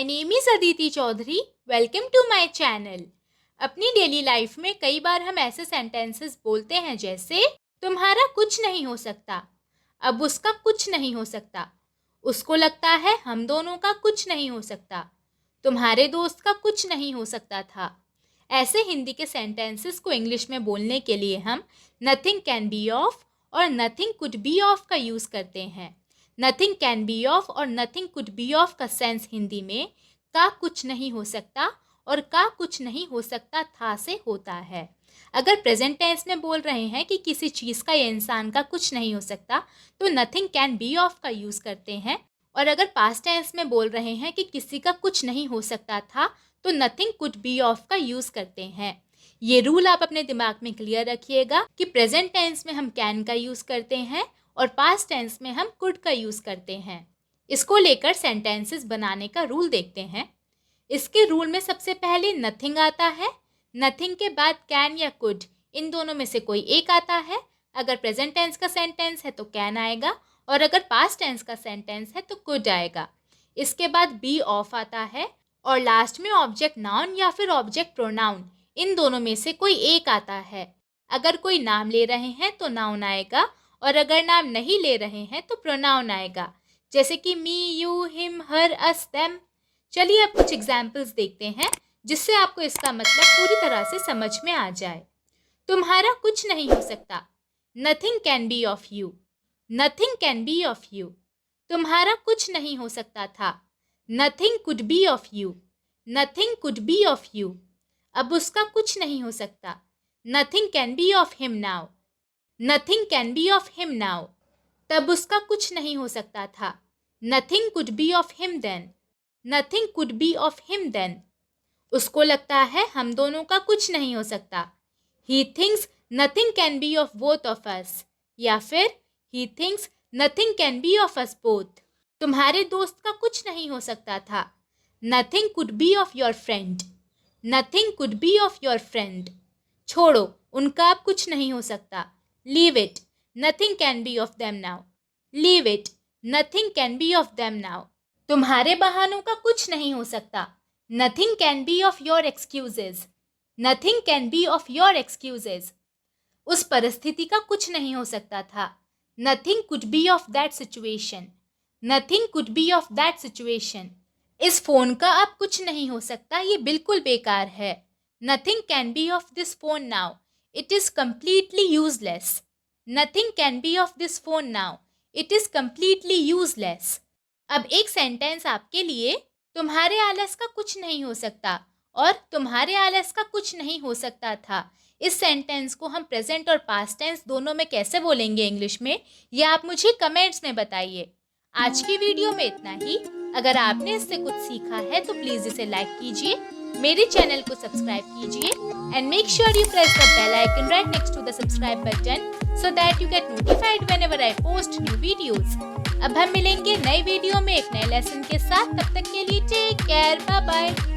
My name is Aditi Chaudhary. Welcome to my channel. अपनी daily life में कई बार हम ऐसे सेंटेंसेस बोलते हैं जैसे तुम्हारा कुछ नहीं हो सकता, अब उसका कुछ नहीं हो सकता, उसको लगता है हम दोनों का कुछ नहीं हो सकता, तुम्हारे दोस्त का कुछ नहीं हो सकता था। ऐसे हिंदी के सेंटेंसेस को इंग्लिश में बोलने के लिए हम नथिंग कैन बी ऑफ और नथिंग कुड बी ऑफ का यूज़ करते हैं। नथिंग कैन बी ऑफ और नथिंग कुड बी ऑफ का सेंस हिंदी में का कुछ नहीं हो सकता और का कुछ नहीं हो सकता था से होता है। अगर प्रेजेंट टेंस में बोल रहे हैं कि किसी चीज़ का या इंसान का कुछ नहीं हो सकता तो नथिंग कैन बी ऑफ का यूज़ करते हैं, और अगर पास्ट टेंस में बोल रहे हैं कि किसी का कुछ नहीं हो सकता था तो नथिंग कुड बी ऑफ का यूज़ करते हैं। ये रूल आप अपने दिमाग में क्लियर रखिएगा कि प्रेजेंट टेंस में हम कैन का यूज़ करते हैं और पास्ट टेंस में हम कुड का यूज़ करते हैं। इसको लेकर सेंटेंसेस बनाने का रूल देखते हैं। इसके रूल में सबसे पहले नथिंग आता है, नथिंग के बाद कैन या कुड, इन दोनों में से कोई एक आता है। अगर प्रेजेंट टेंस का सेंटेंस है तो कैन आएगा और अगर पास्ट टेंस का सेंटेंस है तो कुड आएगा। इसके बाद बी ऑफ आता है और लास्ट में ऑब्जेक्ट नाउन या फिर ऑब्जेक्ट प्रोनाउन, इन दोनों में से कोई एक आता है। अगर कोई नाम ले रहे हैं तो नाउन आएगा और अगर नाम नहीं ले रहे हैं तो प्रोनाउन आएगा, जैसे कि me, you, him, her, us, them. चलिए अब कुछ एग्जाम्पल्स देखते हैं जिससे आपको इसका मतलब पूरी तरह से समझ में आ जाए। तुम्हारा कुछ नहीं हो सकता, nothing can be of you, nothing can be of you. तुम्हारा कुछ नहीं हो सकता था, nothing could be of you, nothing could be of you. अब उसका कुछ नहीं हो सकता, nothing can be of him now, nothing can be of him now. तब उसका कुछ नहीं हो सकता था, nothing could be of him then, nothing could be of him then. उसको लगता है हम दोनों का कुछ नहीं हो सकता, he thinks nothing can be of both of us, या फिर he thinks nothing can be of us both. तुम्हारे दोस्त का कुछ नहीं हो सकता था, nothing could be of your friend, nothing could be of your friend. छोड़ो, उनका अब कुछ नहीं हो सकता, leave it, nothing can be of them now, leave it, nothing can be of them now. तुम्हारे बहानों का कुछ नहीं हो सकता, nothing can be of your excuses, nothing can be of your excuses. उस परिस्थिति का कुछ नहीं हो सकता था, nothing could be of that situation, nothing could be of that situation. इस फोन का अब कुछ नहीं हो सकता, ये बिल्कुल बेकार है, nothing can be of this phone now, it is completely useless, nothing can be of this phone now, it is completely useless. अब एक सेंटेंस आपके लिए, तुम्हारे आलस का कुछ नहीं हो सकता और तुम्हारे आलस का कुछ नहीं हो सकता था। इस सेंटेंस को हम प्रेजेंट और पास्ट टेंस दोनों में कैसे बोलेंगे इंग्लिश में, ये आप मुझे कमेंट्स में बताइए। आज की वीडियो में इतना ही। अगर आपने इससे कुछ सीखा है तो प्लीज़ इसे लाइक कीजिए, मेरे चैनल को सब्सक्राइब कीजिए and make sure you press the bell icon right next to the subscribe button so that you get notified whenever I post new videos. अब हम मिलेंगे नई वीडियो में एक नए लेसन के साथ। तब तक के लिए टेक केयर, बाय बाय।